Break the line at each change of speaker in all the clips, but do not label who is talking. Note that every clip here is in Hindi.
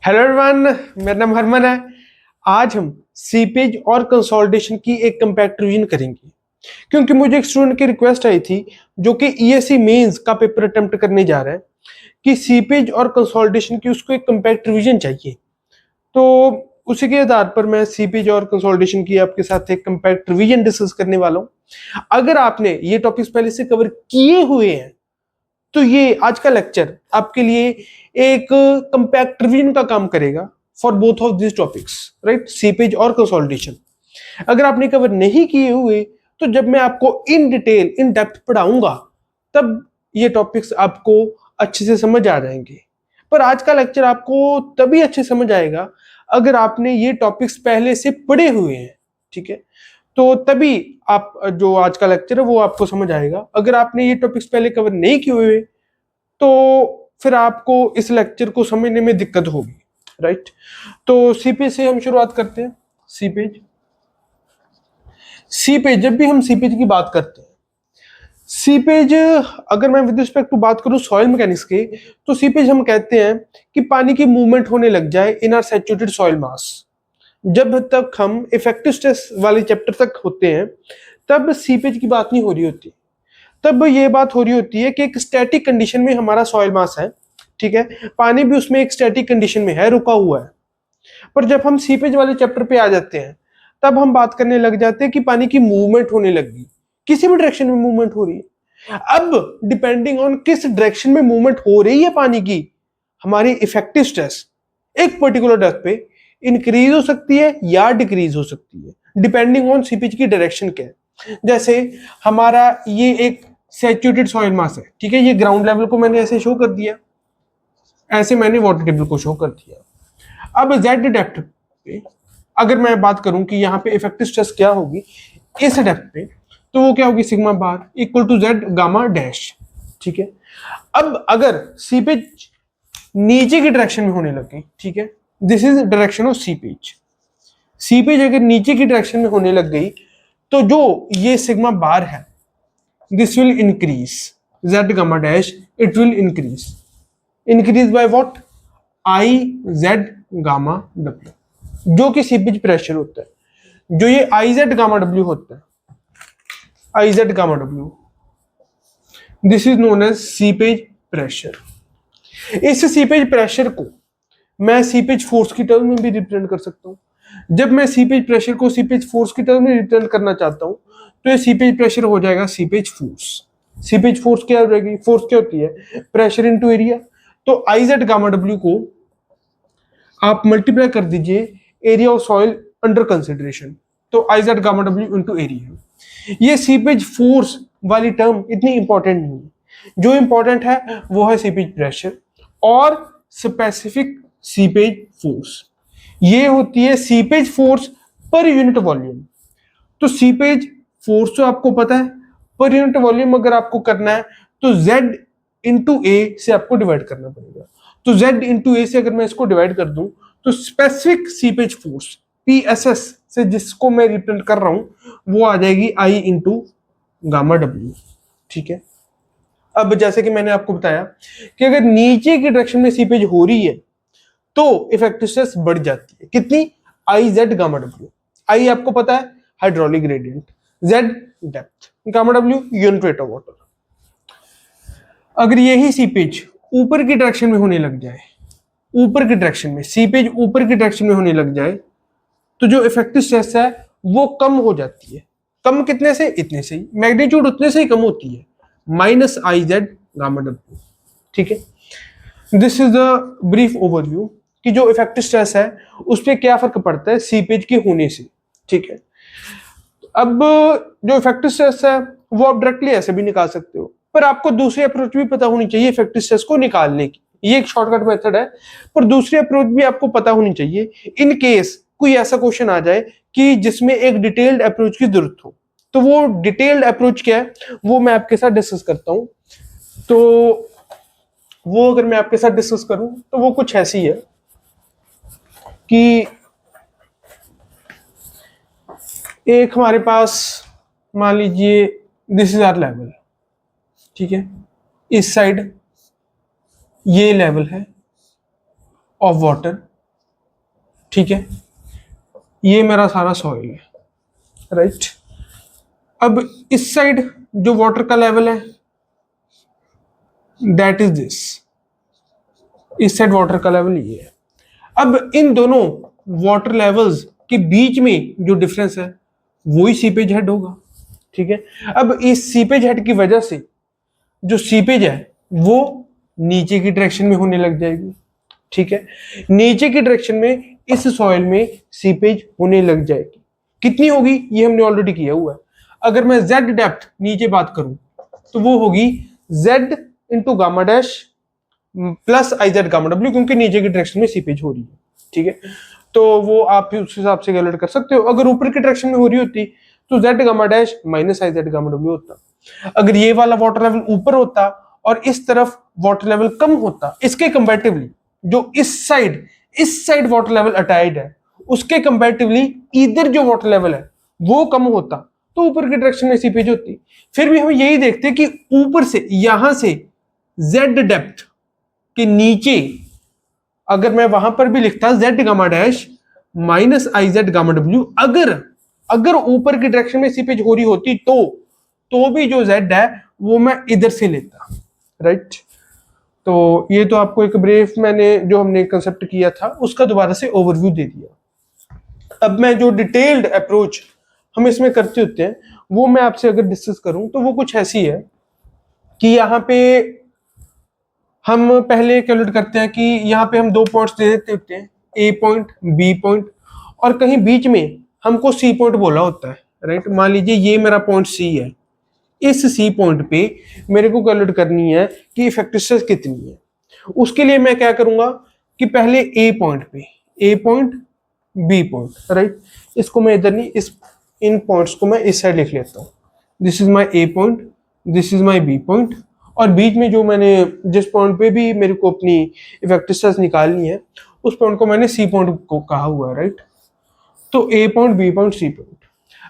हेलो एवरीवन, मेरा नाम हरमन है। आज हम सीपेज और कंसोलिडेशन की एक कंपैक्ट रिवीजन करेंगे, क्योंकि मुझे एक स्टूडेंट की रिक्वेस्ट आई थी जो कि ईएससी मेंस का पेपर अटेम्प्ट करने जा रहा है कि सीपेज और कंसोलिडेशन की उसको एक कंपैक्ट रिवीजन चाहिए। तो उसी के आधार पर मैं सीपेज और कंसोलिडेशन की आपके साथ एक कंपैक्ट रिवीजन डिस्कस करने वाला हूँ। अगर आपने ये टॉपिक्स पहले से कवर किए हुए हैं तो ये आज का लेक्चर आपके लिए एक कंपैक्ट रिवीजन का काम करेगा for both of this topics, right, seepage और कंसोलिडेशन। अगर आपने कवर नहीं किए हुए तो जब मैं आपको इन डिटेल इन डेप्थ पढ़ाऊंगा तब ये टॉपिक्स आपको अच्छे से समझ आ जाएंगे। पर आज का लेक्चर आपको तभी अच्छे समझ आएगा अगर आपने ये टॉपिक्स पहले से पढ़े हुए हैं, ठीक है। तो तभी आप जो आज का लेक्चर है वो आपको समझ आएगा। अगर आपने ये टॉपिक्स पहले कवर नहीं किए हुए तो फिर आपको इस लेक्चर को समझने में दिक्कत होगी, राइट। तो सीपेज से हम शुरुआत करते हैं। सीपेज सीपेज जब भी हम सीपेज की बात करते हैं, सीपेज अगर मैं विद रिस्पेक्ट टू बात करूं सॉइल मैकेनिक्स के, तो सीपेज हम कहते हैं कि पानी की मूवमेंट होने लग जाए इन आर सैचुरेटेड सॉइल मास। जब तक हम इफेक्टिव स्ट्रेस वाले चैप्टर तक होते हैं तब सीपेज की बात नहीं हो रही होती। तब ये बात हो रही होती है कि एक स्टैटिक कंडीशन में हमारा सॉइल मास है, ठीक है, पानी भी उसमें एक स्टैटिक कंडीशन में है, रुका हुआ है। पर जब हम सीपेज वाले चैप्टर पे आ जाते हैं तब हम बात करने लग जाते हैं कि पानी की मूवमेंट होने लगी, किसी भी डायरेक्शन में मूवमेंट हो रही है। अब डिपेंडिंग ऑन किस डायरेक्शन में मूवमेंट हो रही है पानी की, हमारी इफेक्टिव स्ट्रेस एक पर्टिकुलर डेप्थ पे इंक्रीज हो सकती है या डिक्रीज हो सकती है, डिपेंडिंग ऑन सीपेज की डायरेक्शन क्या है। जैसे हमारा ये एक सैचुरेटेड सॉइल मास है, ठीक है, ये ग्राउंड लेवल को मैंने ऐसे शो कर दिया, ऐसे मैंने वाटर टेबल को शो कर दिया। अब जेड डेप्थ पे अगर मैं बात करूं कि यहाँ पे इफेक्टिव स्ट्रेस क्या होगी इस डेप्थ पे, तो वो क्या होगी, sigma bar equal to Z gamma dash, ठीक है। अब अगर सीपेज नीचे की डायरेक्शन में होने लगी, ठीक है, this is direction of seepage. Seepage अगर नीचे की डायरेक्शन में होने लग गई तो जो ये सिग्मा बार है this will increase, z gamma dash it will increase by what, I z gamma w, जो कि सीपेज प्रेशर होता है। जो ये I z gamma w होता है, I z gamma w, this is known as seepage pressure. इस सीपेज प्रेशर को मैं सीपेज फोर्स की टर्म में भी रिप्रेजेंट कर सकता हूं। जब मैं सीपेज प्रेशर को सीपेज फोर्स की टर्म में रिप्रेजेंट करना चाहता हूं तो ये सीपेज प्रेशर हो जाएगा सीपेज फोर्स। सीपेज फोर्स क्या हो जाएगी, फोर्स क्या होती है, प्रेशर इनटू एरिया। तो आई जेड गामा डब्ल्यू को आप मल्टीप्लाई कर दीजिए area of soil under consideration, तो आई जेड गामा डब्ल्यू इंटू एरिया। ये सीपेज फोर्स वाली टर्म इतनी इंपॉर्टेंट नहीं है, जो इंपॉर्टेंट है वो है सीपेज प्रेशर और स्पेसिफिक सीपेज फोर्स। ये होती है seepage force per unit volume. तो सीपेज फोर्स तो आपको पता है, पर यूनिट वॉल्यूम अगर आपको करना है तो Z इंटू ए से आपको डिवाइड करना पड़ेगा। तो Z इंटू ए से अगर मैं इसको डिवाइड कर दूं तो स्पेसिफिक सीपेज फोर्स PSS से जिसको मैं रिप्रेजेंट कर रहा हूं वो आ जाएगी I इंटू गामा डब्ल्यू, ठीक है। अब जैसे कि मैंने आपको बताया कि अगर नीचे की डायरेक्शन में सीपेज हो रही है तो इफेक्टिव स्ट्रेस बढ़ जाती है, कितनी, आई जेड गामा डब्ल्यू। आई आपको पता है hydraulic gradient, Z depth, gamma W unit weight of water. अगर यही सीपेज ऊपर की डायरेक्शन में होने लग जाए, ऊपर की डायरेक्शन में सीपेज ऊपर की डायरेक्शन में होने लग जाए तो जो इफेक्टिव स्ट्रेस है वो कम हो जाती है। कम कितने से, इतने से ही, मैग्नीट्यूड उतने से ही कम होती है, minus I Z gamma W, ठीक है। This is the brief overview कि जो इफेक्टिव स्ट्रेस है उस पर क्या फर्क पड़ता है सीपेज के होने से, ठीक है। अब जो इफेक्टिव स्ट्रेस है वो आप डायरेक्टली ऐसे भी निकाल सकते हो, पर आपको दूसरी अप्रोच भी पता होनी चाहिए इफेक्टिव स्ट्रेस को निकालने की। ये एक शॉर्टकट मेथड है, पर दूसरी अप्रोच भी आपको पता होनी चाहिए इन केस कोई ऐसा क्वेश्चन आ जाए कि जिसमें एक डिटेल्ड अप्रोच की जरूरत हो। तो वो डिटेल्ड अप्रोच क्या है वो मैं आपके साथ डिस्कस करता हूं। तो वो अगर मैं आपके साथ डिस्कस करूं तो वो कुछ ऐसी है कि एक हमारे पास मान लीजिए दिस इज आवर लेवल, ठीक है, इस साइड ये लेवल है ऑफ वाटर ठीक है, ये मेरा सारा सॉइल है, राइट। अब इस साइड जो वाटर का लेवल है दैट इज दिस, इस साइड वाटर का लेवल ये है। अब इन दोनों वाटर लेवल्स के बीच में जो डिफरेंस है वही सीपेज हेड होगा, ठीक है। अब इस सीपेज हेड की वजह से जो सीपेज है वो नीचे की डायरेक्शन में होने लग जाएगी, ठीक है। नीचे की डायरेक्शन में इस सॉइल में सीपेज होने लग जाएगी। कितनी होगी ये हमने ऑलरेडी किया हुआ है। अगर मैं जेड डेप्थ नीचे बात करूं तो वो होगी Z into gamma dash plus I Z gamma W, क्योंकि नीचे की डायरेक्शन में सीपेज हो रही है, ठीक है। तो वो आप उस हिसाब से कैलकुलेट कर सकते हो। अगर ऊपर की डायरेक्शन में हो रही होती तो Z gamma dash minus I Z gamma W होता। अगर ये वाला वाटर लेवल ऊपर होता और इस तरफ वाटर लेवल कम होता, इसके कंपैरेटिवली जो इस साइड वाटर लेवल अटैच्ड है उसके कंपैरेटिवली इधर जो वाटर लेवल है वो कम होता तो ऊपर की डायरेक्शन में सीपेज होती। फिर भी हम यही देखते कि ऊपर से यहां से जेड डेप्थ के नीचे अगर मैं वहां पर भी लिखता Z gamma dash minus I Z gamma W, अगर ऊपर की डायरेक्शन में सीपेज हो रही होती तो भी जो जेड है वो मैं इधर से लेता, राइट। तो ये तो आपको एक ब्रीफ मैंने जो हमने कंसेप्ट किया था उसका दोबारा से ओवरव्यू दे दिया। अब मैं जो डिटेल्ड अप्रोच हम इसमें करते होते हैं वो मैं आपसे अगर डिस्कस करूं तो वो कुछ ऐसी है कि यहाँ पे हम पहले कैलकुलेट करते हैं कि यहाँ पे हम 2 पॉइंट्स दे देते होते हैं, ए पॉइंट बी पॉइंट, और कहीं बीच में हमको सी पॉइंट बोला होता है, राइट। मान लीजिए ये मेरा पॉइंट सी है, इस सी पॉइंट पे मेरे को कैलकुलेट करनी है कि इफेक्टिव स्ट्रेस कितनी है। उसके लिए मैं क्या करूंगा कि पहले ए पॉइंट बी पॉइंट, राइट। इसको मैं इधर नहीं, इस इन पॉइंट्स को मैं इस साइड लिख लेता हूँ। This is my A point, this is my B point, और बीच में जो मैंने जिस पॉइंट पे भी मेरे को अपनी इफेक्टिव स्ट्रेस निकालनी है उस पॉइंट को मैंने सी पॉइंट को कहा हुआ है, राइट। तो A point B point C point.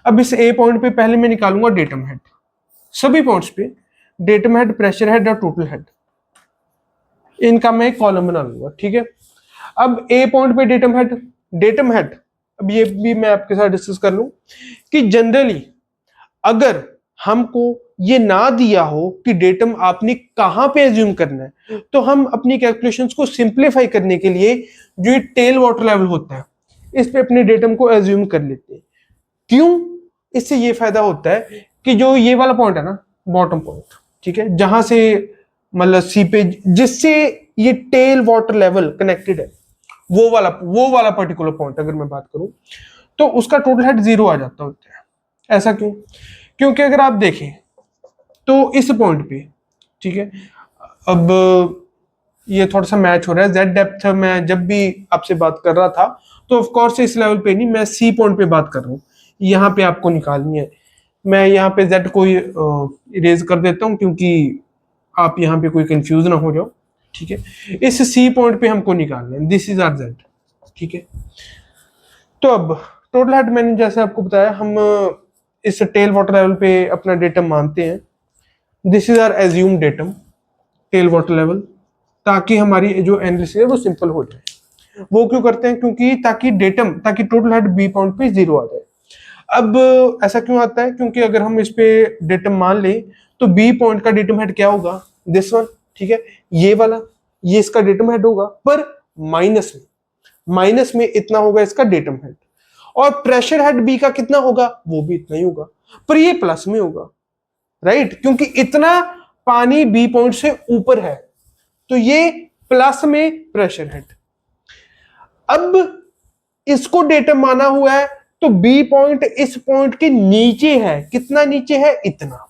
अब इस ए पॉइंट पे पहले मैं निकालूंगा डेटम हेड, सभी पॉइंट्स पे डेटम हेड, प्रेशर हेड और टोटल हेड, इनका मैं एक कॉलम बना लूंगा, ठीक है। अब ए पॉइंट पे डेटम हेड, अब ये भी मैं आपके साथ डिस्कस कर लूं कि जनरली अगर हमको ये ना दिया हो कि डेटम आपने कहां पे एज्यूम करना है तो हम अपनी कैलकुलेशंस को सिंप्लीफाई करने के लिए जो ये टेल वाटर लेवल होता है इस पे अपने डेटम को एज्यूम कर लेते हैं। क्यों? इससे ये फायदा होता है कि जो ये वाला पॉइंट है ना, बॉटम पॉइंट, ठीक है, जहां से मतलब सीपेज जिससे ये टेल वाटर लेवल कनेक्टेड है, वो वाला पर्टिकुलर पॉइंट अगर मैं बात करूं तो उसका टोटल हेड 0 आ जाता होता है। ऐसा क्यों? क्योंकि अगर आप देखें तो इस पॉइंट पे, ठीक है, अब ये थोड़ा सा मैच हो रहा है। जेड डेप्थ मैं जब भी आपसे बात कर रहा था तो ऑफ कोर्स इस लेवल पे नहीं, मैं सी पॉइंट पे बात कर रहा हूँ, यहाँ पे आपको निकालनी है। मैं यहाँ पे जेड को इरेज कर देता हूँ क्योंकि आप यहाँ पे कोई कंफ्यूज ना हो जाओ, ठीक है। इस सी पॉइंट पे हमको निकालना है, दिस इज आर जेड, ठीक है। तो अब टोटल हेड मैंने जैसे आपको बताया हम इस टेल वाटर लेवल पे अपना डेटम मानते हैं। This is our assume datum tail water level, ताकि हमारी जो एनालिसिस है वो सिंपल हो जाए। वो क्यों करते हैं? क्योंकि ताकि टोटल हेड बी पॉइंट पे 0 आ जाए। अब ऐसा क्यों आता है? क्योंकि अगर हम इस पे डेटम मान लें तो बी पॉइंट का डेटम हेड क्या होगा? दिस वन, ठीक है, ये वाला, ये इसका डेटम हेड होगा, पर माइनस में इतना होगा इसका डेटम हेड, और प्रेशर हेड बी का कितना होगा? वो भी इतना ही होगा, पर ये प्लस में होगा, राइट, क्योंकि इतना पानी बी पॉइंट से ऊपर है तो ये प्लस में प्रेशर हेड। अब इसको डेटम माना हुआ है तो बी पॉइंट इस पॉइंट के नीचे है, कितना नीचे है? इतना,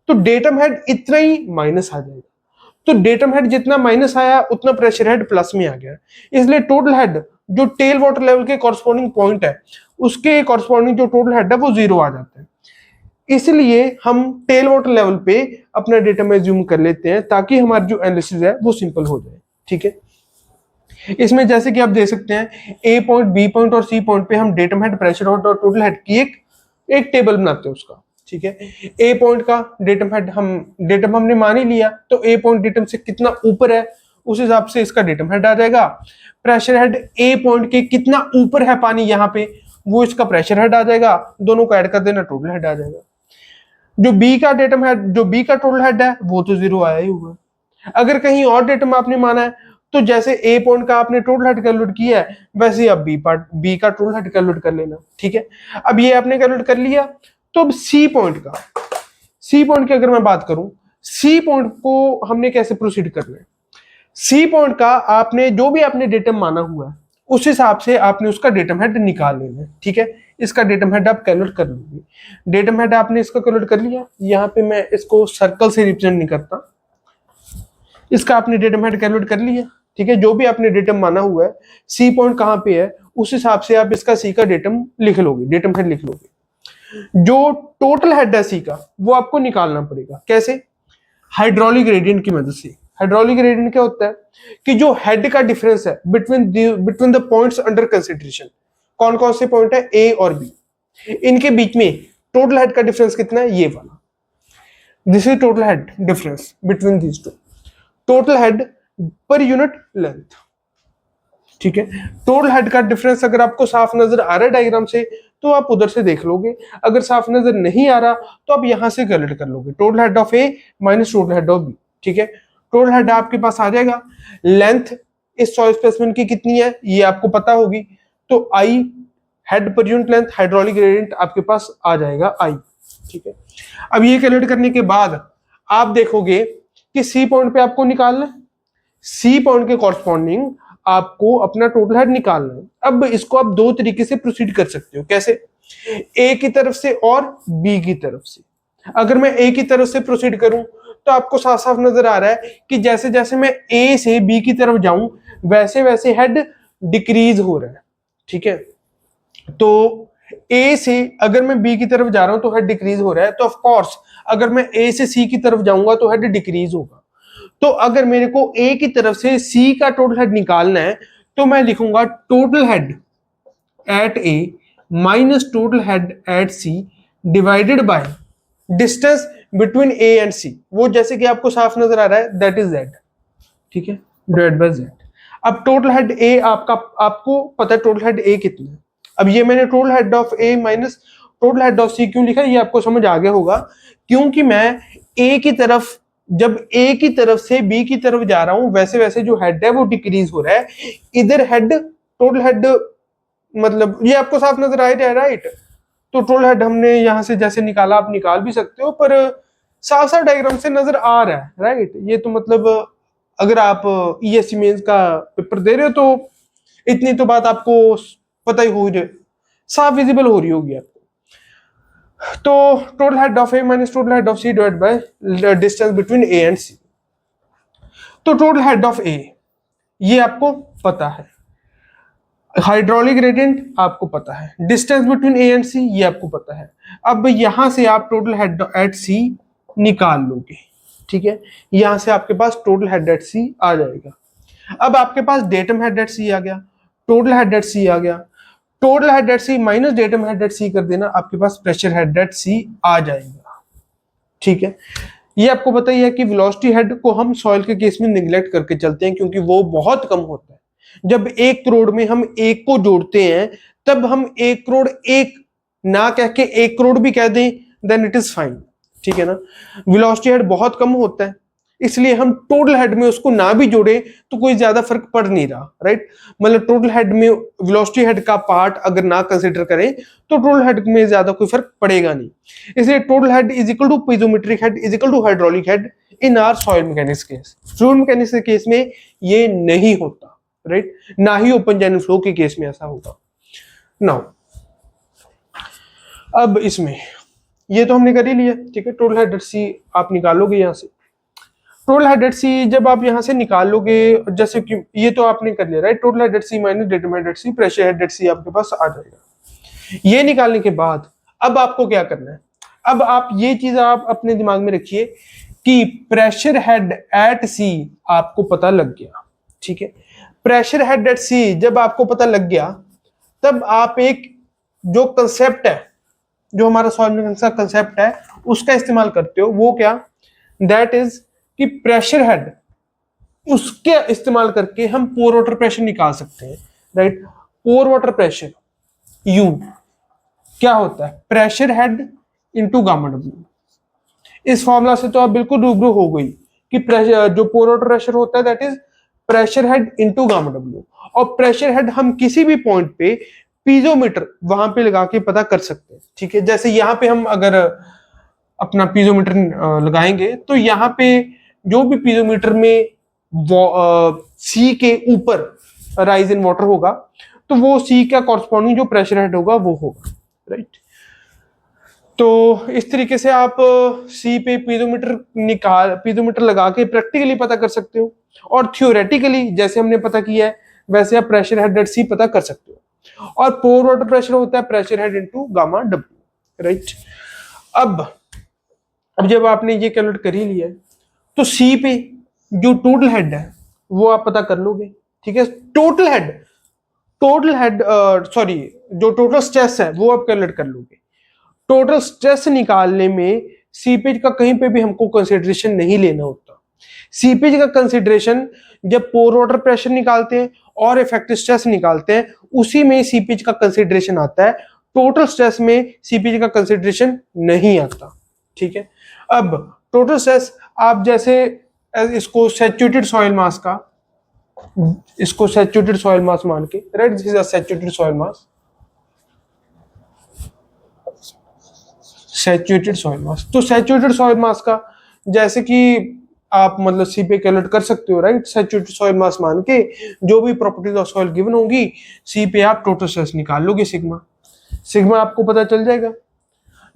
तो डेटम हेड इतना ही माइनस आ जाएगा। तो डेटम हेड जितना माइनस आया उतना प्रेशर हेड प्लस में आ गया, इसलिए टोटल हेड जो टेल वाटर लेवल के कॉरस्पॉन्डिंग पॉइंट है उसके कॉरस्पॉन्डिंग जो टोटल हेड है वो 0 आ जाता है। इसलिए हम टेल वाटर लेवल पे अपना डेटम एज्यूम कर लेते हैं ताकि हमारी जो एनालिसिस है वो सिंपल हो जाए, ठीक है। इसमें जैसे कि आप देख सकते हैं ए पॉइंट, बी पॉइंट और सी पॉइंट पे हम डेटम हेड, प्रेशर हेड और टोटल हेड की एक टेबल बनाते हैं उसका, ठीक है। ए पॉइंट का डेटम हेड डेटम हमने मान ही लिया, तो ए पॉइंट डेटम से कितना ऊपर है उस हिसाब से इसका डेटम हेड आ जाएगा। प्रेशर हेड ए पॉइंट के कितना ऊपर है पानी यहाँ पे, वो इसका प्रेशर हेड आ जाएगा। दोनों को ऐड कर देना, टोटल हेड आ जाएगा। जो बी का डेटम हेड, जो बी का टोटल हेड है वो तो 0 आया ही हुआ। अगर कहीं और डेटम आपने माना है तो जैसे ए पॉइंट का आपने टोटल हेड कैलकुलेट किया है वैसे ही आप बी का टोटल हेड कैलकुलेट कर लेना, ठीक है। अब ये आपने कैलकुलेट कर लिया, तो अब सी पॉइंट की अगर मैं बात करूं, सी पॉइंट को हमने कैसे प्रोसीड करना है। सी पॉइंट का आपने जो भी आपने डेटम माना हुआ है उस हिसाब से आपने उसका डेटम हेड निकाल लेना है, ठीक है। इसका डेटम हेड आप कैलकुलेट कर लोगे। डेटम हेड आपने इसका कैलकुलेट कर लिया, यहाँ पे मैं इसको सर्कल से रिप्रेजेंट नहीं करता, इसका आपने डेटम हेड कैलकुलेट कर लिया, ठीक है। जो भी आपने डेटम माना हुआ है, सी पॉइंट कहाँ पे है उस हिसाब से आप इसका सी का डेटम लिख लोगे, डेटम हेड लिख लोगे। जो टोटल हेड है सी का वो आपको निकालना पड़ेगा। कैसे? हाइड्रोलिक ग्रेडियंट की मदद से। हाइड्रोलिक ग्रेडियंट क्या होता है कि जो हेड का डिफरेंस है between the points under consideration, कौन कौन से पॉइंट है ए और बी, इनके बीच में टोटल हेड का डिफरेंस कितना है, ये वाला। This is total head difference between these two, total head per unit length, ठीक है। टोटल हेड का डिफरेंस अगर आपको साफ नजर आ रहा है डायग्राम से तो आप उधर से देख लोगे, अगर साफ नजर नहीं आ रहा तो आप यहां से कैलकुलेट कर लोगे। Total head of A minus total head of B, ठीक है। टोटल हेड आपके पास आ जाएगा। लेंथ इस सॉइल स्पेसिमेन की कितनी है ये आपको पता होगी, तो i head per unit length hydraulic gradient आपके पास आ जाएगा आई, ठीक है। अब ये कैलकुलेट करने के बाद आप देखोगे कि सी पॉइंट पे आपको निकालना है, सी पॉइंट के कॉरस्पॉन्डिंग आपको अपना टोटल हेड निकालना है। अब इसको आप दो तरीके से प्रोसीड कर सकते हो। कैसे? ए की तरफ से और बी की तरफ से। अगर मैं ए की तरफ से प्रोसीड करूं तो आपको साफ साफ नजर आ रहा है कि जैसे जैसे मैं ए से बी की तरफ जाऊं वैसे वैसे हेड डिक्रीज हो रहा है, ठीक है। तो ए से अगर मैं बी की तरफ जा रहा हूं तो हेड डिक्रीज हो रहा है, तो ऑफ कोर्स अगर मैं ए से सी की तरफ जाऊंगा तो हेड डिक्रीज होगा। तो अगर मेरे को ए की तरफ से सी का टोटल हेड निकालना है तो मैं लिखूंगा total head at A minus total head at C divided by distance between A and C. वो जैसे कि आपको साफ नजर आ रहा है दैट इज जेड, ठीक है, डिवाइड बाय जेड। अब टोटल हेड ए आपको पता है टोटल हेड ए कितना है। अब ये मैंने total head of A minus total head of C क्यों लिखा है ये आपको समझ आ गया होगा, क्योंकि मैं ए की तरफ जब ए की तरफ से बी की तरफ जा रहा हूं वैसे वैसे जो हेड है वो डिक्रीज हो रहा है। इधर हेड टोटल हेड मतलब ये आपको साफ नजर आ रहा है, राइट। तो टोटल हेड हमने यहां से जैसे निकाला आप निकाल भी सकते हो, पर साफ साफ डायग्राम से नजर आ रहा है, राइट। ये तो मतलब अगर आप ईएससी मेंस का पेपर दे रहे हो तो इतनी तो बात आपको पता ही हो रही, साफ विजिबल हो रही होगी आपको। तो total head of A minus total head of C divide by distance between A and C. तो टोटल हेड ऑफ ए ये आपको पता है, हाइड्रोलिक ग्रेडियंट आपको पता है, डिस्टेंस बिटवीन ए एंड सी ये आपको पता है। अब यहां से आप टोटल हेड एट सी निकाल लोगे, ठीक है। यहां से आपके पास टोटल हेड एट सी आ जाएगा। अब आपके पास डेटम हेड एट सी आ गया, टोटल हेड एट सी आ गया, total head at C minus datum head at C कर देना, आपके पास प्रेशर हेड एट सी आ जाएगा, ठीक है। ये आपको पता ही है कि वेलोसिटी हेड को हम सॉइल के केस में निगलेक्ट करके चलते हैं क्योंकि वो बहुत कम होता है। जब 1 करोड़ में हम 1 को जोड़ते हैं तब हम 1 करोड़ 1 ना कह के 1 करोड़ भी कह दें देन इट इज फाइन, ठीक है ना। वेलोसिटी हेड बहुत कम होता है इसलिए हम टोटल हेड में उसको ना भी जोड़े तो कोई ज्यादा फर्क पड़ नहीं रहा, राइट। मतलब टोटल हेड में वेलोसिटी हेड का पार्ट अगर ना कंसीडर करें तो टोटल हेड में ज्यादा कोई फर्क पड़ेगा नहीं। इसलिए total head is equal to piezometric head is equal to hydraulic head in our soil mechanics case. Fluid mechanics के केस में ये नहीं होता, राइट, ना ही ओपन चैनल फ्लो के केस में ऐसा होगा। नाउ अब इसमें ये तो हमने कर ही लिया, ठीक है। टोटल हेड एट सी आप निकालोगे यहां से, टोटल हेड एट सी जब आप यहां से निकालोगे जैसे कि ये तो आपने कर लिया, right. Total head at C minus datum head at C pressure head at C आपके पास आ जाएगा। ये निकालने के बाद अब आपको क्या करना है, अब आप ये चीज आप अपने दिमाग में रखिए कि प्रेशर हेड एट सी आपको पता लग गया, ठीक है। प्रेशर हेड एट सी जब आपको पता लग गया तब आप एक जो कंसेप्ट है, जो हमारा सॉइल मैकेनिक्स का कंसेप्ट है उसका इस्तेमाल करते हो। वो क्या? दैट इज कि प्रेशर हेड उसके इस्तेमाल करके हम पोर वाटर प्रेशर निकाल सकते हैं, right. Pore water pressure U क्या होता है, pressure head into gamma W. इस फॉर्मूला से तो आप बिल्कुल रूबरू हो गई कि प्रेशर, जो पोर वाटर प्रेशर होता है that is pressure head into gamma W. और प्रेशर हेड हम किसी भी पॉइंट पे पीजोमीटर वहां पे लगा के पता कर सकते हैं, ठीक है। जैसे यहाँ पे हम अगर अपना पीजोमीटर लगाएंगे तो यहाँ पे जो भी पीजोमीटर में सी के ऊपर राइज इन वाटर होगा तो वो सी का कॉरस्पॉन्डिंग जो प्रेशर हेड होगा वो होगा, राइट। तो इस तरीके से आप सी पे पीजोमीटर लगा के प्रैक्टिकली पता कर सकते हो, और थियोरेटिकली जैसे हमने पता किया है वैसे आप प्रेशर हेड एट सी पता कर सकते हो। और पोर वाटर प्रेशर होता है pressure head into gamma W, right. अब जब आपने ये कैलकुलेट कर ही लिया है तो सी पे जो टोटल हेड है वो आप पता कर लोगे, ठीक है। टोटल हेड सॉरी जो टोटल स्ट्रेस है वो आप कैलकुलेट कर लोगे। टोटल स्ट्रेस निकालने में सीपेज का कहीं पे भी हमको कंसिडरेशन नहीं लेना होता। सीपेज का कंसिडरेशन जब पोर वाटर प्रेशर निकालते हैं और इफेक्टिव स्ट्रेस निकालते हैं उसी में सीपेज का कंसिडरेशन आता है। टोटल स्ट्रेस में सीपेज का कंसिडरेशन नहीं आता, ठीक है। अब टोटल स्ट्रेस आप जैसे इसको सैचुरेटेड सॉइल मास का, इसको सैचुरेटेड सॉइल मास मान के, right, this is a saturated soil mass, saturated soil मास। तो सैचुरेटेड सॉइल मास का जैसे कि आप मतलब सी पे कैलकुलेट कर सकते हो, राइट। सैचुरेटेड सॉइल मास मान के जो भी प्रॉपर्टीज ऑफ सॉइल गिवन होगी सी पे आप टोटल स्ट्रेस निकाल लोगे सिग्मा आपको पता चल जाएगा।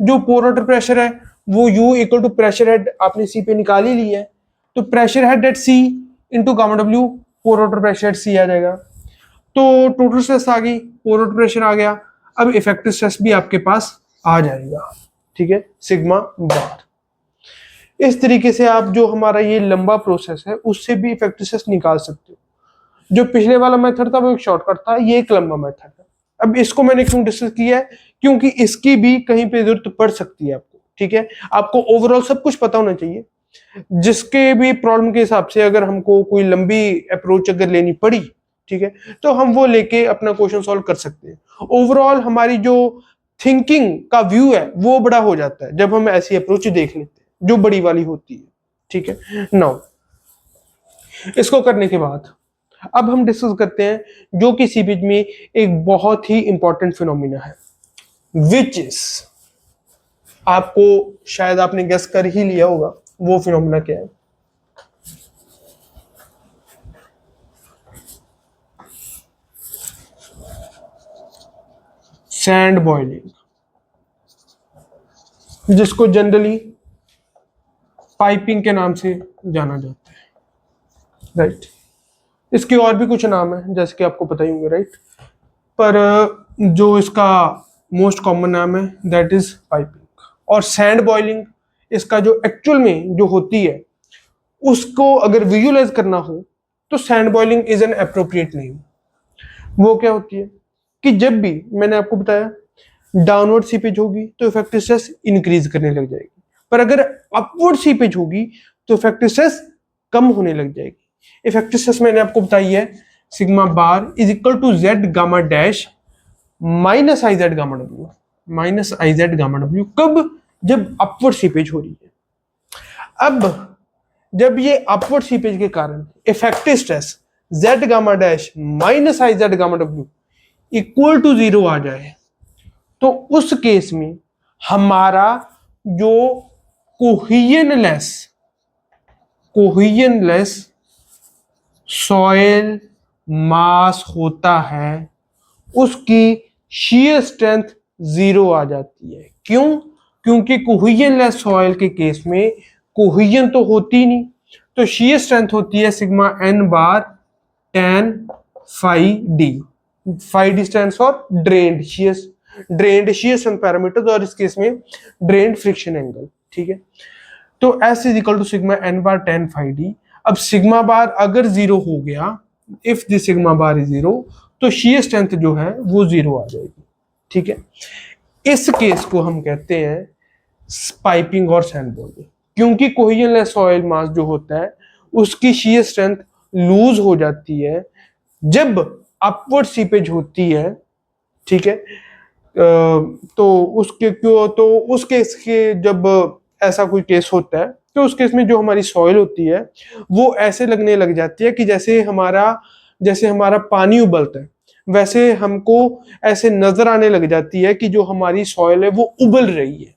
जो पोर वाटर प्रेशर है वो U equal to pressure head आपने सी पे निकाल ही लिया है, तो pressure head at C into gamma W pore water pressure at C आ जाएगा। तो टोटल स्ट्रेस आ गई, पोर वाटर प्रेशर आ गया, अब इफेक्टिव स्ट्रेस भी आपके पास आ जाएगा, ठीक है, सिग्मा बार। इस तरीके से आप जो हमारा ये लंबा प्रोसेस है उससे भी इफेक्टिव स्ट्रेस निकाल सकते हो। जो पिछले वाला मेथड था वो एक शॉर्टकट था, ये एक लंबा मेथड है। अब इसको मैंने क्यों डिस्कस किया है, क्योंकि इसकी भी कहीं पे जरूरत पड़ सकती है आपको, ठीक है। आपको ओवरऑल सब कुछ पता होना चाहिए, जिसके भी प्रॉब्लम के हिसाब से अगर हमको कोई लंबी अप्रोच अगर लेनी पड़ी, ठीक है, तो हम वो लेके अपना क्वेश्चन सॉल्व कर सकते हैं। ओवरऑल हमारी जो थिंकिंग का व्यू है वो बड़ा हो जाता है जब हम ऐसी अप्रोच देख लेते हैं जो बड़ी वाली होती है, ठीक है। नाउ इसको करने के बाद अब हम डिस्कस करते हैं जो कि सीपेज में एक बहुत ही इंपॉर्टेंट फिनोमिना है, विच इज, आपको शायद आपने गेस कर ही लिया होगा वो फिनोमिना क्या है। सैंड बॉइलिंग, जिसको जनरली पाइपिंग के नाम से जाना जाता है, राइट। इसके और भी कुछ नाम है जैसे कि आपको पता ही होंगे, राइट, पर जो इसका मोस्ट कॉमन नाम है दैट इज पाइपिंग। और सैंड बॉइलिंग इसका जो एक्चुअल में जो होती है उसको अगर विजुअलाइज करना हो तो sand boiling is an appropriate name. वो क्या होती है कि जब भी मैंने आपको बताया डाउनवर्ड सीपेज होगी तो इफेक्टिव स्ट्रेस इंक्रीज करने लग जाएगी, पर अगर अपवर्ड सीपेज होगी तो इफेक्टिव स्ट्रेस कम होने लग जाएगी। इफेक्टिव स्ट्रेस मैंने आपको बताई है sigma bar is equal to Z gamma dash minus I Z gamma W, minus I Z gamma W, कब, जब अपवर्ड सीपेज हो रही है। अब जब ये अपवर्ड सीपेज के कारण effective stress Z gamma dash minus I Z gamma W equal to 0 आ जाए तो उस केस में हमारा जो कोहियनलेस सॉइल मास होता है उसकी shear स्ट्रेंथ 0 आ जाती है। क्यों? क्योंकि कोहियनलेस सॉइल के केस में कोहियन तो होती नहीं, तो shear स्ट्रेंथ होती है sigma n bar tan phi d। phi d stands for drained shear strength parameter, और इस केस में ड्रेन्ड फ्रिक्शन एंगल, ठीक है। तो S is equal to sigma n bar tan phi d। अब सिग्मा बार अगर 0 हो गया, if the sigma bar is 0, तो shear स्ट्रेंथ जो है वो 0 आ जाएगी, ठीक है। इस केस को हम कहते हैं पाइपिंग और सैंड बॉइलिंग, क्योंकि कोहियनलेस सॉइल मास जो होता है उसकी shear स्ट्रेंथ लूज हो जाती है जब अपवर्ड सीपेज होती है, ठीक है। तो उसके क्यों, तो उस केस के जब ऐसा कोई केस होता है तो उस केस में जो हमारी सॉइल होती है वो ऐसे लगने लग जाती है कि जैसे हमारा पानी उबलता है, वैसे हमको ऐसे नजर आने लग जाती है कि जो हमारी सॉइल है वो उबल रही है,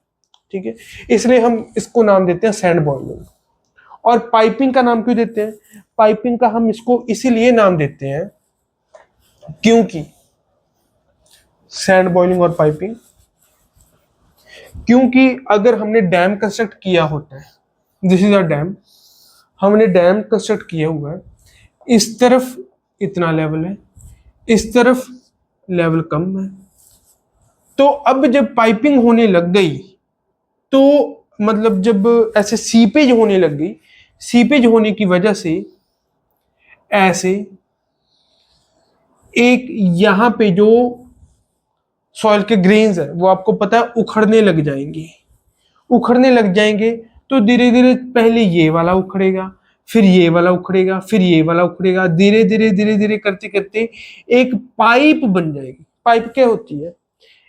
ठीक है। इसलिए हम इसको नाम देते हैं सैंड बॉइलिंग। और पाइपिंग का नाम क्यों देते हैं? पाइपिंग का हम इसको इसीलिए नाम देते हैं क्योंकि सैंड बॉइलिंग और पाइपिंग, क्योंकि अगर हमने डैम कंस्ट्रक्ट किया होता है, दिस इज अ डैम, हमने डैम कंस्ट्रक्ट किया हुआ है, इस तरफ इतना लेवल है, इस तरफ लेवल कम है, तो अब जब पाइपिंग होने लग गई तो मतलब जब ऐसे सीपेज होने लग गई, सीपेज होने की वजह से ऐसे एक यहां पे जो सॉइल के ग्रेन्स है वो आपको पता है उखड़ने लग जाएंगे, उखड़ने लग जाएंगे। तो धीरे धीरे पहले ये वाला उखड़ेगा, फिर ये वाला उखड़ेगा, फिर ये वाला उखड़ेगा, धीरे धीरे करते करते एक पाइप बन जाएगी। पाइप क्या होती है?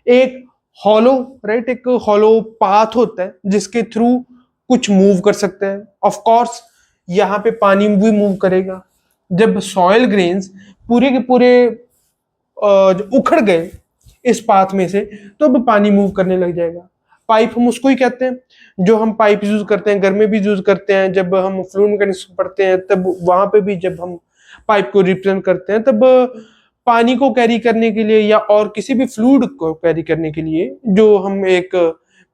एक हॉलो, राइट, एक हॉलो पाथ होता है जिसके थ्रू कुछ मूव कर सकते हैं। ऑफ कोर्स यहाँ पे पानी भी मूव करेगा। जब सॉइल ग्रेन्स पूरे के पूरे उखड़ गए इस पाथ में से, तो अब पानी मूव करने लग जाएगा। पाइप हम उसको ही कहते हैं जो हम पाइप यूज करते हैं, घर में भी यूज करते हैं, जब हम फ्लूइड मैकेनिक्स पढ़ते हैं तब वहां पे भी जब हम पाइप को रिप्रेजेंट करते हैं तब पानी को कैरी करने के लिए या और किसी भी फ्लूइड को कैरी करने के लिए जो हम एक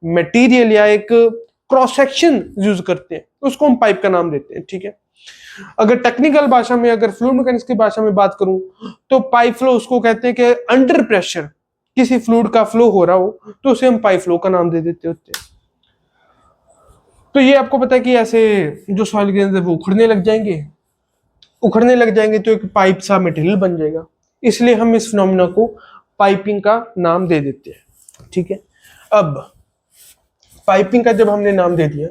मटेरियल या एक क्रॉस सेक्शन यूज करते हैं उसको हम पाइप का नाम देते हैं, ठीक है। अगर टेक्निकल भाषा में, अगर फ्लूइड मैकेनिक्स की भाषा में बात करूं तो पाइप फ्लो उसको कहते हैं कि अंडर प्रेशर किसी फ्लूइड का फ्लो हो रहा हो तो उसे हम पाइप फ्लो का नाम दे देते होते हैं। तो ये आपको पता है कि ऐसे जो सॉइल ग्रेन्स है वो उखड़ने लग जाएंगे, उखड़ने लग जाएंगे तो एक पाइप सा मटेरियल बन जाएगा, इसलिए हम इस फिनोमेना को पाइपिंग का नाम दे देते हैं, ठीक है। अब पाइपिंग का जब हमने नाम दे दिया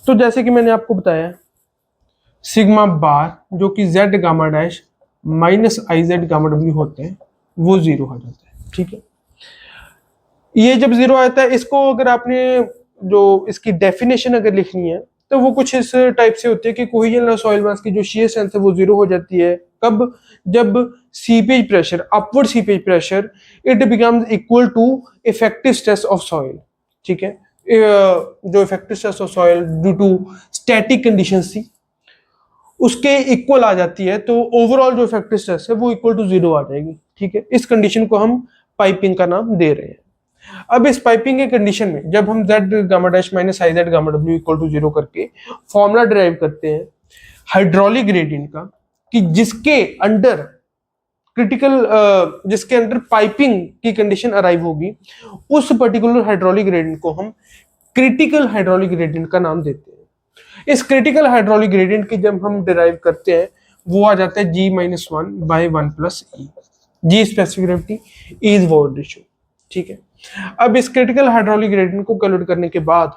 तो जैसे कि मैंने आपको बताया सिग्मा बार जो कि Z gamma dash minus I Z gamma W होते हैं वो जीरो हो जाता है, ठीक है। ये जब जीरो आता है, इसको अगर आपने जो इसकी डेफिनेशन अगर लिखनी है तो वो कुछ इस टाइप से होती है कि कोहेजन सॉइल मास की जो शियर स्ट्रेंथ है वो जीरो हो जाती है। कब? जब seepage pressure, upward seepage pressure, it becomes equal to effective stress of soil, ठीक है। जो effective stress of soil due to static conditions थी उसके इक्वल आ जाती है, तो ओवरऑल जो इफेक्टिव स्ट्रेस है वो इक्वल टू जीरो आ जाएगी, ठीक है। इस कंडीशन को हम पाइपिंग का नाम दे रहे हैं। अब इस पाइपिंग के कंडीशन में जब हम Z gamma dash minus I Z gamma W equal to zero करके फॉर्मूला डिराइव करते हैं हाइड्रोलिक ग्रेडियंट का, कि जिसके अंडर जिसके अंडर पाइपिंग की कंडीशन अराइव होगी, उस पर्टिकुलर हाइड्रोलिक ग्रेडियंट को हम क्रिटिकल हाइड्रोलिक ग्रेडियंट का नाम देते हैं। इस क्रिटिकल हाइड्रोलिक ग्रेडियंट की जब हम डिराइव करते हैं वो आ जाता है G minus one by one plus e. G specific gravity, e is void ratio, ठीक है। अब इस क्रिटिकल हाइड्रोलिक ग्रेडियंट को कैलकुलेट करने के बाद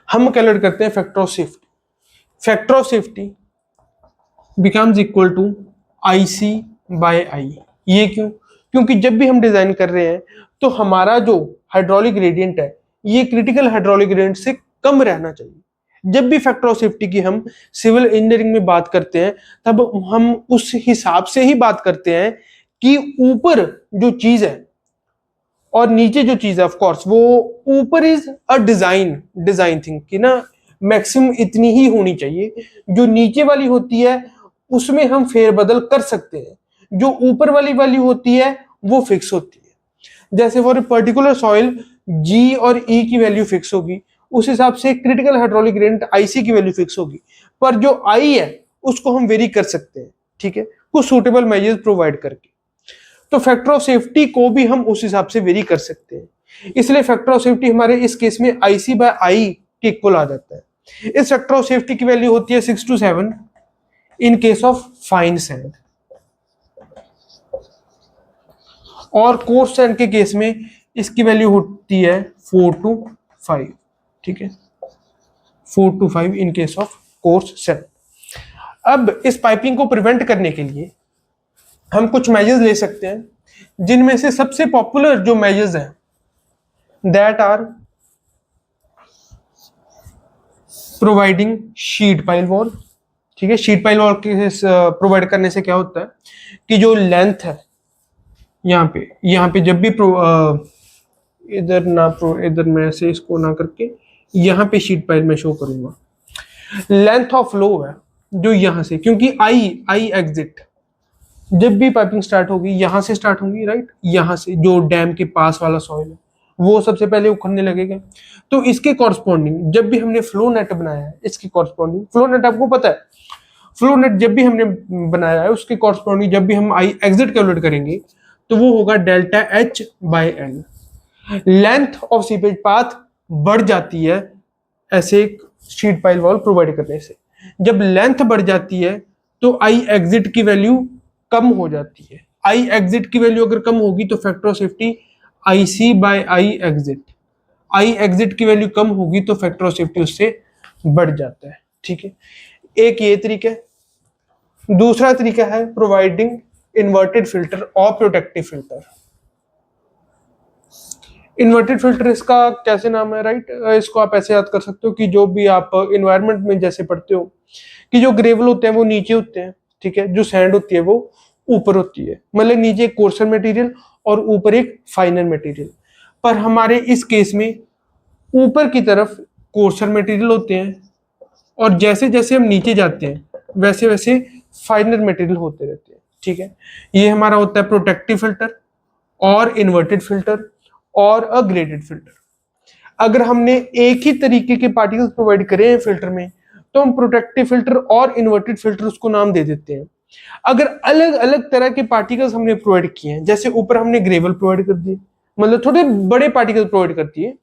हम कैलकुलेट करते हैं factor of safety. Factor of safety becomes equal to IC by I. ये क्यों? क्योंकि जब भी हम डिजाइन कर रहे हैं तो हमारा जो हाइड्रोलिक ग्रेडियंट है ये क्रिटिकल हाइड्रोलिक ग्रेडियंट से कम रहना चाहिए। जब भी फैक्टर ऑफ सेफ्टी की हम सिविल इंजीनियरिंग में बात करते हैं तब हम उस हिसाब से ही बात करते हैं कि ऊपर जो चीज है और नीचे जो चीज है, ऑफ कोर्स वो ऊपर इज अ डिजाइन थिंग कि ना मैक्सिमम इतनी ही होनी चाहिए, जो नीचे वाली होती है उसमें हम फेरबदल कर सकते हैं, जो ऊपर वाली होती है वो फिक्स होती है। जैसे for a particular soil G और E की वैल्यू फिक्स होगी, उस हिसाब से क्रिटिकल हाइड्रोलिक ग्रेडियंट IC की वैल्यू फिक्स होगी, पर जो I है उसको हम वेरी कर सकते हैं, ठीक है, कुछ सुटेबल मेजर्स प्रोवाइड करके। तो फैक्टर ऑफ सेफ्टी को भी हम उस हिसाब से वेरी कर सकते हैं, इसलिए फैक्टर ऑफ सेफ्टी हमारे इस केस में IC बाय I के इक्वल आ जाता है। इस फैक्टर ऑफ सेफ्टी की वैल्यू होती है 6 to 7 in case of fine sand, और कोर्स सैंड के केस में इसकी वैल्यू होती है 4 to 5, ठीक है, 4 to 5 in case of coarse sand. अब इस पाइपिंग को प्रिवेंट करने के लिए हम कुछ मेजर्स ले सकते हैं, जिनमें से सबसे पॉपुलर जो मेजर्स हैं that are providing sheet pile wall. ठीक है, शीट पाइल वॉल के प्रोवाइड करने से क्या होता है कि जो लेंथ है यहाँ पे जब भी इधर मैं से इसको ना करके यहाँ पे शीट पाइल में शो करूंगा, लेंथ ऑफ फ्लो है जो यहाँ से, क्योंकि आई एग्जिट जब भी पाइपिंग स्टार्ट होगी यहाँ से स्टार्ट होगी, राइट, यहाँ से जो डैम के पास वाला सॉइल है वो सबसे पहले उखड़ने लगेगा। तो इसके कॉरस्पॉन्डिंग जब भी हमने फ्लो नेट बनाया है, इसके कॉरस्पॉन्डिंग फ्लो नेट आपको पता है, फ्लो नेट जब भी हमने बनाया है उसके कॉरस्पॉन्डिंग जब भी हम आई एग्जिट कैलकुलेट करेंगे तो वो होगा delta H by L. Length of seepage path बढ़ जाती है ऐसे शीट पाइल वॉल प्रोवाइड करने से। जब लेंथ बढ़ जाती है तो आई एग्जिट की वैल्यू कम हो जाती है। आई एग्जिट की वैल्यू अगर कम होगी तो factor of safety I C by I exit, I exit की वैल्यू कम होगी तो फैक्टर ऑफ सेफ्टी उससे बढ़ जाता है। ठीक है, एक ये तरीका है। दूसरा तरीका है प्रोवाइडिंग इन्वर्टेड फिल्टर और प्रोटेक्टिव फिल्टर। इन्वर्टेड फिल्टर इसका कैसे नाम है, राइट, इसको आप ऐसे याद कर सकते हो कि जो भी आप इन्वायरमेंट में जैसे पढ़ते हो कि जो ग्रेवल होते हैं वो नीचे होते हैं, ठीक है, जो सैंड होती है वो ऊपर होती है, मतलब नीचे एक कोर्सर मटेरियल और ऊपर एक फाइनर मटेरियल। पर हमारे इस केस में ऊपर की तरफ कोर्सर मटेरियल होते हैं और जैसे जैसे हम नीचे जाते हैं वैसे वैसे फाइनर मटेरियल होते रहते हैं। ठीक है, ये हमारा होता है प्रोटेक्टिव फिल्टर और इन्वर्टेड फिल्टर और अ ग्रेडेड फिल्टर। अगर हमने एक ही तरीके के पार्टिकल्स प्रोवाइड करे हैं फिल्टर में तो हम प्रोटेक्टिव फिल्टर और इन्वर्टेड फिल्टर उसको नाम दे देते हैं। अगर अलग अलग तरह के पार्टिकल्स हमने प्रोवाइड किए हैं, जैसे ऊपर हमने ग्रेवल प्रोवाइड कर दिए, मतलब थोड़े बड़े पार्टिकल प्रोवाइड कर दिए,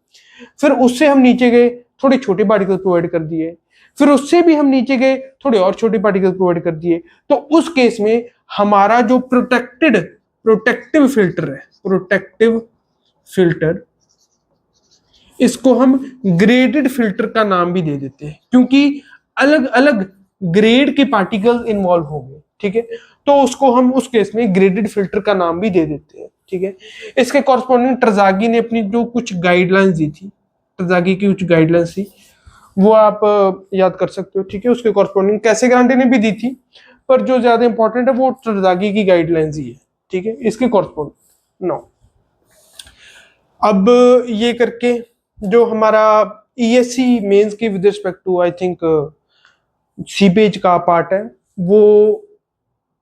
फिर उससे हम नीचे गए थोड़े छोटे पार्टिकल प्रोवाइड कर दिए, फिर उससे भी हम नीचे गए थोड़े और छोटे पार्टिकल प्रोवाइड कर दिए, तो उस केस में हमारा जो प्रोटेक्टिव फिल्टर है, प्रोटेक्टिव फिल्टर, इसको हम ग्रेडेड फिल्टर का नाम भी दे देते हैं क्योंकि अलग अलग ग्रेड के पार्टिकल्स इन्वॉल्व होंगे। ठीक है, तो उसको हम उस केस में ग्रेडेड फिल्टर का नाम भी दे देते हैं। ठीक है, इसके कॉरस्पॉन्डिंग टरजागी ने अपनी जो कुछ गाइडलाइंस दी थी, टरजागी की कुछ गाइडलाइंस थी वो आप याद कर सकते हो। ठीक है, उसके कॉरस्पॉन्डिंग कैसे ग्रांटे ने भी दी थी, पर जो ज्यादा इंपॉर्टेंट है वो टरजागी की गाइडलाइंस ही है। ठीक है, इसके कॉरस्पॉन्डिंग नो। अब ये करके जो हमारा ईएससी मेंस की with respect to I think seepage का पार्ट है वो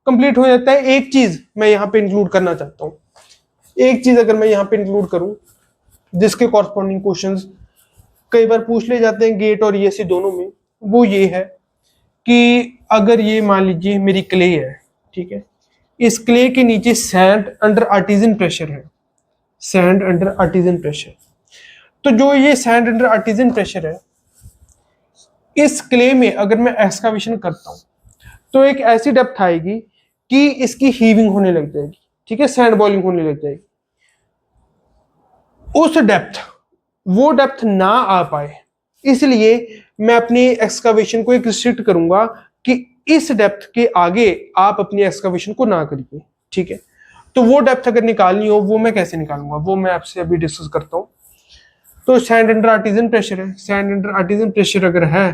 कंप्लीट हो जाता है। एक चीज मैं यहाँ पे इंक्लूड करना चाहता हूँ, एक चीज अगर मैं यहाँ पे इंक्लूड करूँ जिसके कॉरस्पॉन्डिंग क्वेश्चंस कई बार पूछ ले जाते हैं गेट और ईएससी दोनों में, वो ये है कि अगर ये मान लीजिए मेरी क्ले है, ठीक है, इस क्ले के नीचे सैंड अंडर आर्टिजन प्रेशर है, सैंड अंडर आर्टिजन प्रेशर, तो जो ये सैंड अंडर आर्टिजन प्रेशर है इस क्ले में अगर मैं एक्सकावेशन करता हूं तो एक ऐसी डेप्थ आएगी कि इसकी हीविंग होने लग जाएगी। ठीक है, सैंड बॉइलिंग होने लग जाएगी। उस डेप्थ, वो डेप्थ ना आ पाए इसलिए मैं अपनी एक्सकावेशन को एक रिस्ट्रिक्ट करूंगा कि इस डेप्थ के आगे आप अपनी एक्सकावेशन को ना करिए। ठीक है, तो वो डेप्थ अगर निकालनी हो वो मैं कैसे निकालूंगा वो मैं आपसे अभी डिस्कस करता हूं। तो सैंड अंडर आर्टिजन प्रेशर है, सैंड अंडर आर्टिजन प्रेशर अगर है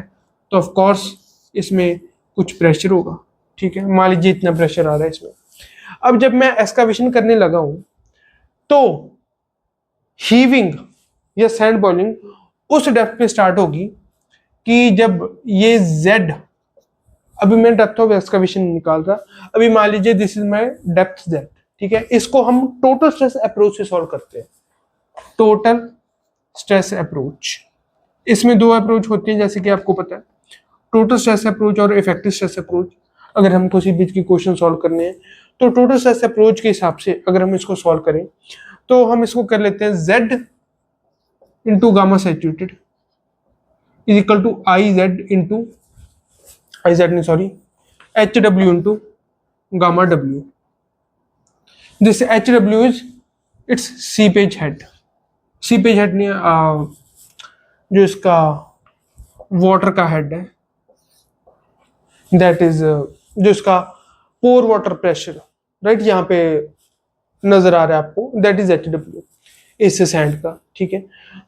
तो ऑफ कोर्स इसमें कुछ प्रेशर होगा। ठीक है, मान लीजिए इतना प्रेशर आ रहा है इसमें। अब जब मैं एक्सकावेशन करने लगा हूं तो हीविंग या सैंड बॉइलिंग उस डेप्थ पे स्टार्ट होगी कि जब ये Z, अभी मैं डेप्थ ऑफ एक्सकावेशन निकाल रहा, अभी मान लीजिए this is my depth Z। ठीक है, इसको हम टोटल स्ट्रेस अप्रोच से सॉल्व करते हैं। टोटल स्ट्रेस अप्रोच, इसमें दो अप्रोच होती है जैसे कि आपको पता है, टोटल स्ट्रेस अप्रोच और इफेक्टिव स्ट्रेस अप्रोच। अगर हम किसी बीच की क्वेश्चन सॉल्व करने हैं तो टोटल स्ट्रेस अप्रोच के हिसाब से अगर हम इसको सॉल्व करें तो हम इसको कर लेते हैं Z into gamma saturated is equal to HW into gamma W। This HW is it's seepage head, seepage head नहीं जो इसका वाटर का हेड है, दैट इज जो इसका पोर वाटर प्रेशर, राइट, यहाँ पे नजर आ रहा है आपको, दैट इज HW इस सैंड का, ठीक है।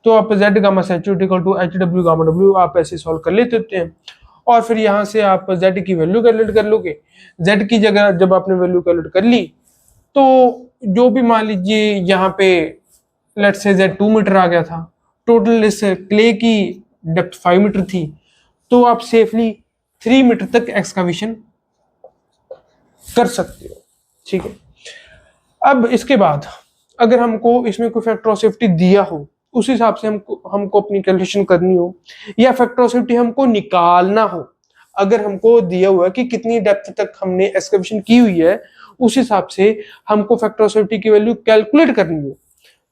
तो आप Z gamma saturate equal to HW gamma W आप ऐसे सॉल्व कर लेते होते हैं, और फिर यहाँ से आप Z की वैल्यू कैलकुलेट कर लोगे। Z की जगह जब आपने वैल्यू कैलकुलेट कर ली, तो जो भी मान लीजिए यहाँ पे लेट से Z 2 मीटर आ गया था, टोटल इस क्ले की डेप्थ 5 मीटर थी, तो आप सेफली 3 मीटर तक एक्सकावेशन कर सकते हो, ठीक है। अब इसके बाद अगर हमको इसमें कोई फैक्टर ऑफ सेफ्टी दिया हो, उस हिसाब से हमको अपनी कैलकुलेशन करनी हो, या फैक्टर ऑफ सेफ्टी हमको निकालना हो, अगर हमको दिया हुआ है कि कितनी डेप्थ तक हमने एक्सकवेशन की हुई है, उस हिसाब से हमको फैक्टर ऑफ सेफ्टी की वैल्यू कैलकुलेट करनी हो,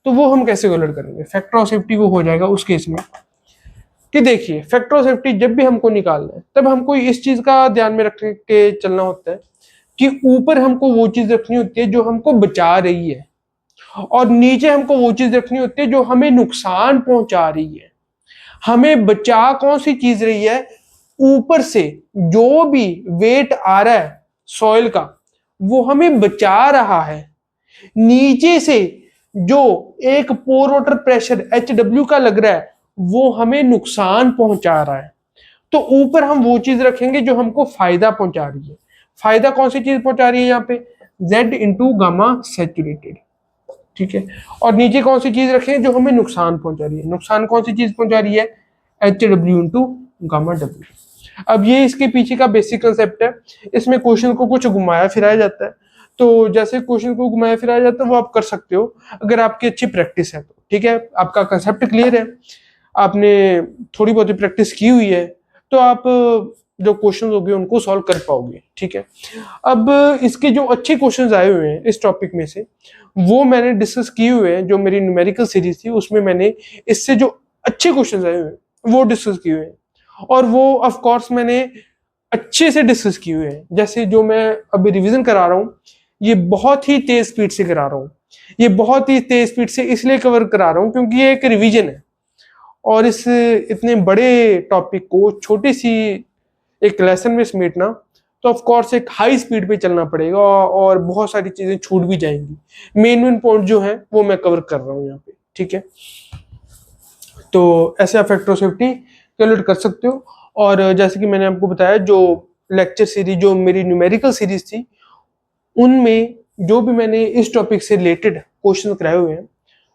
तो वो हम कैसे कैलकुलेट करेंगे? फैक्टर ऑफ सेफ्टी वो हो जाएगा उस केस में कि देखिए, फैक्टर ऑफ सेफ्टी जब भी हमको निकालना है, तब हमको इस चीज का ध्यान में रख के चलना होता है कि ऊपर हमको वो चीज रखनी होती है जो हमको बचा रही है, और नीचे हमको वो चीज रखनी होती है जो हमें नुकसान पहुंचा रही है। हमें बचा कौन सी चीज रही है? ऊपर से जो भी वेट आ रहा है सॉइल का, वो हमें बचा रहा है। नीचे से जो एक पोर वाटर प्रेशर HW का लग रहा है, वो हमें नुकसान पहुंचा रहा है। तो ऊपर हम वो चीज रखेंगे जो हमको फायदा पहुंचा रही है। फायदा कौन सी चीज पहुंचा रही है यहाँ पे? Z इंटू गामा सैचुरेटेड, ठीक है। और नीचे कौन सी चीज रखें जो हमें नुकसान पहुंचा रही है? नुकसान कौन सी चीज पहुंचा रही है? HW into gamma W। अब ये इसके पीछे का बेसिक कंसेप्ट है। इसमें क्वेश्चन को कुछ घुमाया फिराया जाता है, तो जैसे क्वेश्चन को घुमाया फिराया जाता है वो आप कर सकते हो अगर आपकी अच्छी प्रैक्टिस है तो, ठीक है। आपका कंसेप्ट क्लियर है, आपने थोड़ी बहुत प्रैक्टिस की हुई है, तो आप जो क्वेश्चन होंगे उनको सॉल्व कर पाओगे, ठीक है। अब इसके जो अच्छे क्वेश्चंस आए हुए हैं इस टॉपिक में से, वो मैंने डिस्कस किए हुए हैं। जो मेरी न्यूमेरिकल सीरीज थी उसमें मैंने इससे जो अच्छे क्वेश्चंस आए हुए हैं वो डिस्कस किए हुए हैं, और वो ऑफ कोर्स मैंने अच्छे से डिस्कस किए हुए हैं। जैसे जो मैं अभी रिवीजन करा रहा हूँ, ये बहुत ही तेज स्पीड से करा रहा हूँ। ये बहुत ही तेज स्पीड से इसलिए कवर करा रहा हूँ क्योंकि ये एक रिवीजन है, और इस इतने बड़े टॉपिक को छोटी सी एक लेसन में समेटना, तो ऑफ कोर्स एक हाई स्पीड पे चलना पड़ेगा, और बहुत सारी चीजें छूट भी जाएंगी। मेन पॉइंट जो है वो मैं कवर कर रहा हूँ यहाँ पे, ठीक है। तो ऐसे आप फैक्टर ऑफ सेफ्टी कैलकुलेट कर सकते हो। और जैसे कि मैंने आपको बताया, जो लेक्चर सीरीज जो मेरी न्यूमेरिकल सीरीज थी, उनमें जो भी मैंने इस टॉपिक से रिलेटेड क्वेश्चन कराए हुए हैं,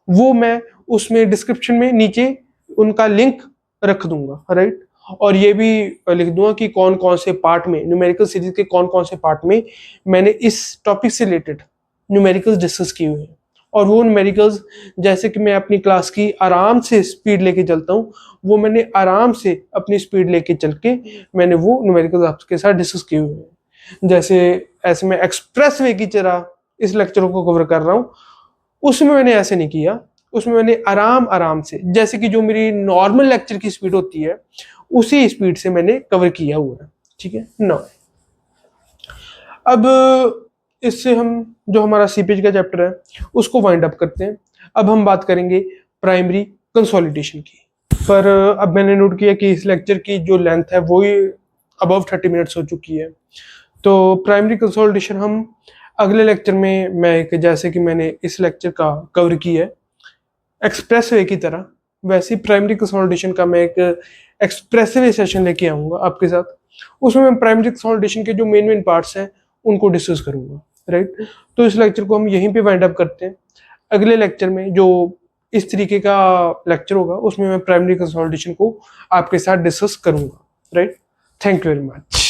वो मैं उसमें डिस्क्रिप्शन में नीचे उनका लिंक रख दूंगा, राइट। और ये भी लिख दूंगा कि कौन कौन से पार्ट में, न्यूमेरिकल सीरीज के कौन कौन से पार्ट में मैंने इस टॉपिक से रिलेटेड न्यूमेरिकल्स डिस्कस किए हुए हैं। और वो न्यूमेरिकल्स, जैसे कि मैं अपनी क्लास की आराम से स्पीड लेके चलता हूँ, वो मैंने आराम से अपनी स्पीड लेके चल के मैंने वो न्यूमेरिकल्स आपके साथ डिस्कस किए हुए हैं। जैसे ऐसे मैं एक्सप्रेस वे की तरह इस लेक्चर को कवर कर रहा हूँ, उसमें मैंने ऐसे नहीं किया। उसमें मैंने आराम आराम से, जैसे कि जो मेरी नॉर्मल लेक्चर की स्पीड होती है, उसी स्पीड से मैंने कवर किया हुआ है, ठीक है ना। अब इससे हम जो हमारा सीपेज का चैप्टर है उसको वाइंड अप करते हैं। अब हम बात करेंगे प्राइमरी कंसोलिडेशन की। पर अब मैंने नोट किया कि इस लेक्चर की जो लेंथ है वो ही अबव 30 मिनट्स हो चुकी है। तो प्राइमरी कंसोलिडेशन हम अगले लेक्चर में, मैं एक, जैसे कि मैंने इस लेक्चर का कवर किया है एक्सप्रेस वे की तरह, वैसे प्राइमरी कंसोलिडेशन का मैं एक एक्सप्रेस वे सेशन लेके आऊंगा आपके साथ। उसमें मैं प्राइमरी कंसोलिडेशन के जो मेन पार्ट्स हैं उनको डिस्कस करूंगा, राइट। तो इस लेक्चर को हम यहीं पे वाइंड अप करते हैं। अगले लेक्चर में जो इस तरीके का लेक्चर होगा उसमें मैं प्राइमरी कंसोलिडेशन को आपके साथ डिस्कस करूंगा, right. Thank you very much.